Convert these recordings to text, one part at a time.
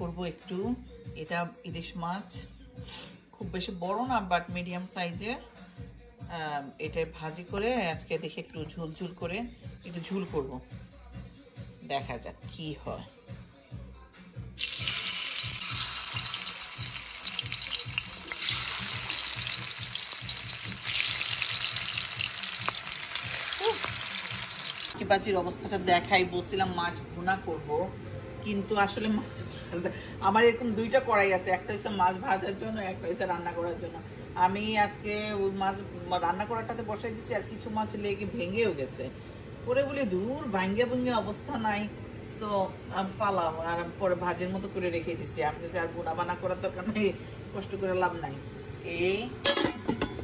করব একটু। এটা ইলিশ মাছ, খুব বেশি বড় না বাট মিডিয়াম সাইজের। এটা ভাজি করে আজকে দেখে একটু ঝুল করে একটু ঝুল করব, দেখা যাক কি হয়। বাজির অবস্থাটা দেখাই, বলছিলাম মাছ ভুনা করব, কিন্তু আসলে মাছ আমার এরকম দুইটা কড়াই আছে, একটা হচ্ছে মাছ ভাজার জন্য, একটা হচ্ছে রান্না করার জন্য। আমি আজকে মাছ রান্না করাটাতে বসাই দিচ্ছি, আর কিছু মাছ লেগে ভেঙেও গেছে, পরে বলি দূর ভাঙ্গে অবস্থা নাই, সো ফালাম আর পরে ভাজের মতো করে রেখে দিচ্ছি। আমি আর ভুনা বানা করার দরকার নেই, কষ্ট করে লাভ নাই। এই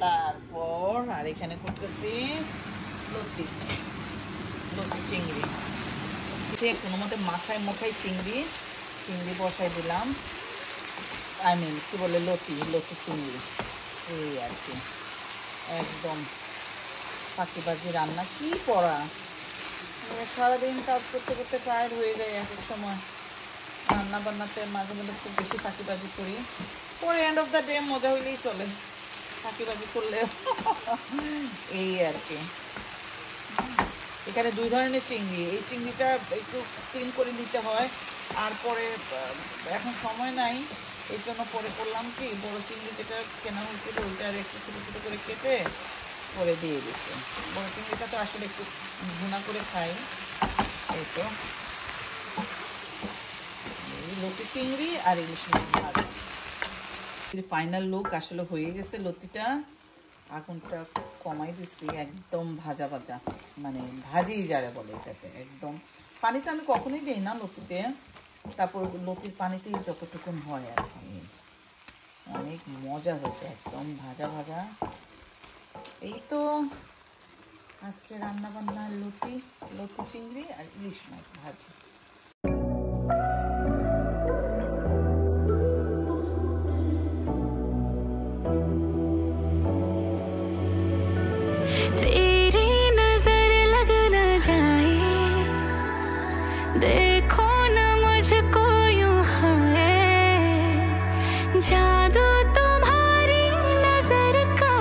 তারপর আর এখানে করতেছি লতি চিংড়ি, কোনো মতে মাথায় চিংড়ি বসাই দিলাম। কি বলে লতি চিংড়ি, এই আর কি একদম ফাঁকিবাজি রান্না। কি পড়া, সারাদিন কাজ করতে করতে টায়ার্ড হয়ে যায় এক এক সময়। রান্না বান্নাতে মাঝে মধ্যে খুব বেশি ফাঁকিবাজি করি, পরে এন্ড অফ দ্য ডে মজা হইলেই চলে ফাঁকিবাজি করলে। এই আর কি। এখানে দুই ধরনের চিংড়ি, এই চিংড়িটা একটু ক্লিন করে নিতে হয়, আর পরে এখন সময় নাই, এই জন্য পরে করলাম কি বড় চিংড়ি যেটা কেনা হয়েছিল ওইটা একটু ছোটো ছোটো করে কেটে পরে দিয়ে দিচ্ছি। বড় চিংড়িটা তো আসলে একটু ভুনা করে খাই। এই তো লতি চিংড়ি আর ইলিশ মাছ ভাজা, ফাইনাল লুক আসলে হয়ে গেছে। লতিটা আগুনটা কমাই দিচ্ছি, একদম ভাজা মানে ভাজি যারা বলে এটাতে, একদম পানিতে আমি কখনোই দিই না লতিতে, তারপর লতির পানিতেই যতটুকুন হয় আর কি। অনেক মজা হয়েছে, একদম ভাজা। এই তো আজকে রান্না বান্না লতি চিংড়ি আর ইলিশ মাছ ভাজি। देखो न मुझको यूं है, जादू तुम्हारी नजर का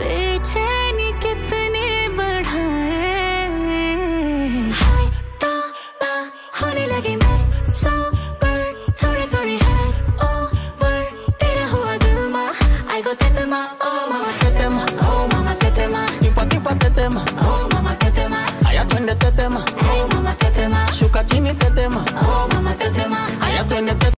बेचैनी कितने बढ़ाए। हाय तौबा होने लगी मैं सो पर थोड़ी है ओवर, तेरा हुआ दिल मा आई गो तेतेमा, ओ मामा तेतेमा, ओ मामा तेतेमा, tipa tetema, oh mama tetema, aya twende tetema, oh mama tetema, shuka chini tetema, oh mama tetema, aya twende tetema.